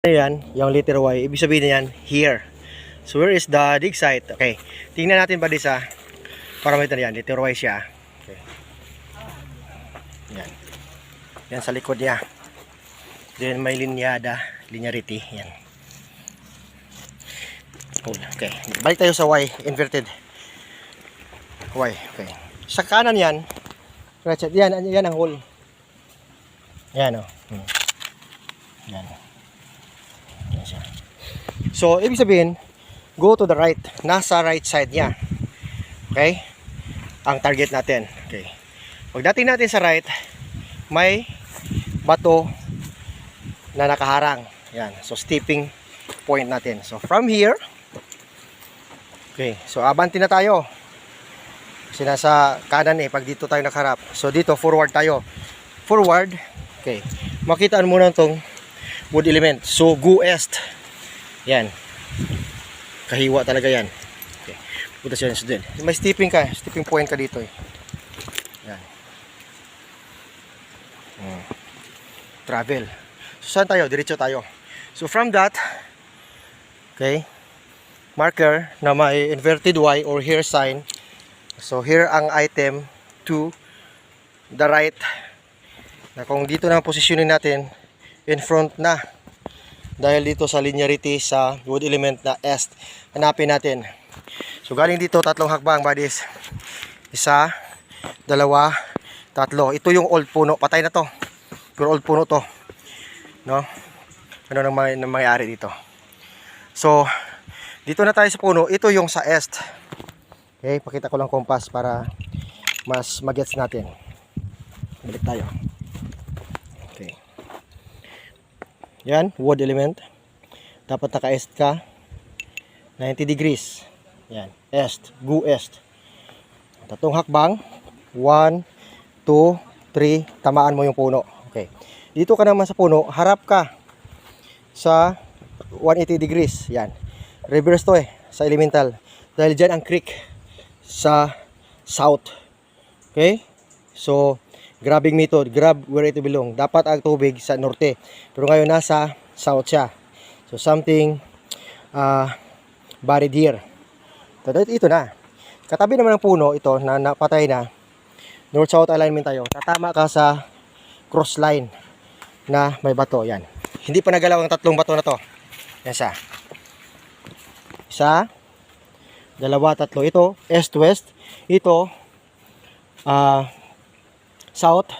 Yan, yung letter Y, ibig sabihin na yan, here. So where is the dig site? Okay, tingnan natin ba sa parameter yan, letter Y siya. Okay. Yan. Yan sa likod niya. Then may linearity. Yan. Okay, balik tayo sa Y, inverted. Y, okay. Sa kanan yan, yan ang hole. Yan o. Yan. Yan siya. So, ibig sabihin, go to the right. Nasa right side niya. Okay? Ang target natin. Okay. Pagdating natin sa right, may bato na nakaharang. Yan. So, stepping point natin. So, from here, okay. So, abanti na tayo. Kasi nasa kanan pag dito tayo nakaharap. So, dito, forward tayo. Forward. Okay. Makitaan muna itong wood element. So, go east. Yan. Kahiwa talaga yan. Okay. Punta siya din. May stepping ka. Stepping point ka dito Yan. Travel. So, saan tayo? Diretso tayo. So, from that, okay, marker na may inverted Y or here sign. So, here ang item to the right. Na kung dito na posisyonin natin, in front na. Dahil dito sa linearity sa wood element na est, hanapin natin. So, galing dito, tatlong hakbang, buddies. Isa, dalawa, tatlo. Ito yung old puno. Patay na to. Pero old puno to. No? Ano nang mangyari dito? So, dito na tayo sa puno. Ito yung sa est. Okay, pakita ko lang compass para mas magets natin. Balik tayo. Okay. Yan, wood element. Dapat naka-est ka. 90 degrees. Yan, est, go est. Tatlong hakbang. 1, 2, 3. Tamaan mo yung puno. Okay. Dito ka naman sa puno, harap ka sa 180 degrees. Yan. Reverse to sa elemental. Dahil dyan ang creek sa south. Okay? So, grabbing method. Grab where it belong. Dapat ang tubig sa norte. Pero ngayon nasa south siya. So, something buried here. Ito na. Katabi naman ng puno ito na napatay na. North-south alignment tayo. Tatama ka sa cross line na may bato. Yan. Hindi pa nagalaw ang tatlong bato na to. Yan siya. Isa, dalawa, tatlo. Ito, east-west. Ito, south,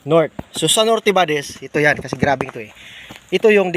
north. So, sa north, buddies, ito yan. Kasi grabing to Ito yung